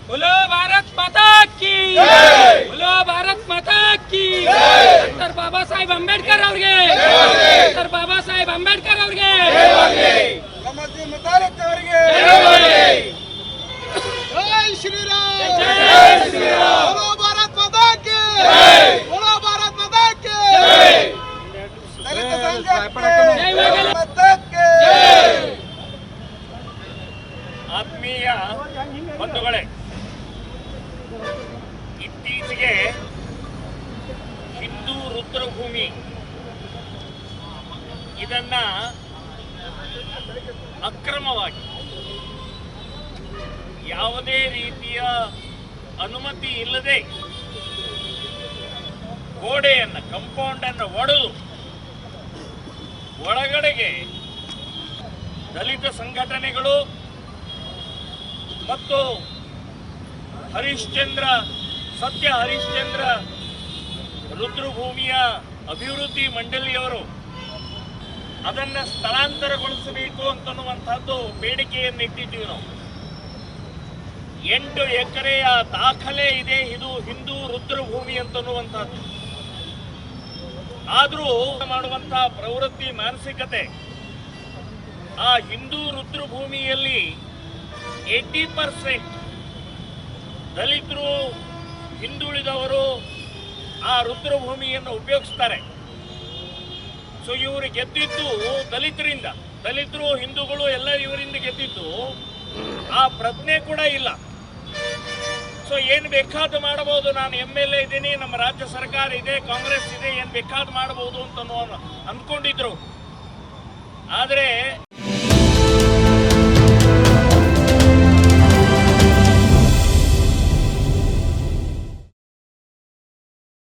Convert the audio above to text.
बोलो भारत माता की, बोलो भारत माता की। डॉक्टर बाबा साहेब अंबेडकर ಅವ್ರಿಗೆ, ಡಾಕ್ಟರ್ ಬಾಬಾ ಸಾಹೇಬ್ ಅಂಬೇಡ್ಕರ್ ಅವ್ರಿಗೆ, ಸಮಾಜ ಮತಾರಕ್ ಅವರಿಗೆ ಜೈ ಶ್ರೀರಾಮ್, ಜೈ ಶ್ರೀರಾಮ್। बोलो भारत माता की, बोलो भारत माता की, दलित संघर्ष जय वाघेला माता की। ಆತ್ಮೀಯ ಬಂಧುಗಳೇ, ಇತ್ತೀಚೆಗೆ ಹಿಂದೂ ರುದ್ರಭೂಮಿ ಇದನ್ನ ಅಕ್ರಮವಾಗಿ ಯಾವುದೇ ರೀತಿಯ ಅನುಮತಿ ಇಲ್ಲದೆ ಗೋಡೆಯನ್ನು ಕಾಂಪೌಂಡ್ ಅನ್ನು ಒಡೆದು ಒಳಗಡೆಗೆ ದಲಿತ ಸಂಘಟನೆಗಳು ಮತ್ತು ಸತ್ಯ ಹರಿಶ್ಚಂದ್ರ ರುದ್ರಭೂಮಿಯ ಅಭಿವೃದ್ಧಿ ಮಂಡಳಿಯವರು ಅದನ್ನು ಸ್ಥಳಾಂತರಗೊಳಿಸಬೇಕು ಅಂತನ್ನುವಂಥದ್ದು ಬೇಡಿಕೆಯನ್ನು ಇಟ್ಟಿದ್ದೀವಿ ನಾವು. 8 ಎಕರೆಯ ದಾಖಲೆ ಇದೆ ಇದು ಹಿಂದೂ ರುದ್ರಭೂಮಿ ಅಂತನ್ನುವಂಥದ್ದು. ಆದರೂ ಮಾಡುವಂತಹ ಪ್ರವೃತ್ತಿ ಮಾನಸಿಕತೆ ಆ ಹಿಂದೂ ರುದ್ರಭೂಮಿಯಲ್ಲಿ 80% ದಲಿತರು ಹಿಂದುಳಿದವರು ಆ ರುದ್ರಭೂಮಿಯನ್ನು ಉಪಯೋಗಿಸ್ತಾರೆ. ಸೊ ಇವರು ಗೆದ್ದಿದ್ದು ದಲಿತರು ಹಿಂದೂಗಳು ಎಲ್ಲ ಇವರಿಂದ ಗೆದ್ದಿದ್ದು. ಆ ಪ್ರಜ್ಞೆ ಕೂಡ ಇಲ್ಲ. ಸೊ ಏನು ಬೇಕಾದ ಮಾಡಬಹುದು, ನಾನು MLA ಇದ್ದೀನಿ, ನಮ್ಮ ರಾಜ್ಯ ಸರ್ಕಾರ ಇದೆ, ಕಾಂಗ್ರೆಸ್ ಇದೆ, ಏನು ಬೇಕಾದ ಮಾಡಬಹುದು ಅಂತ ಅಂದ್ಕೊಂಡಿದ್ರು. ಆದರೆ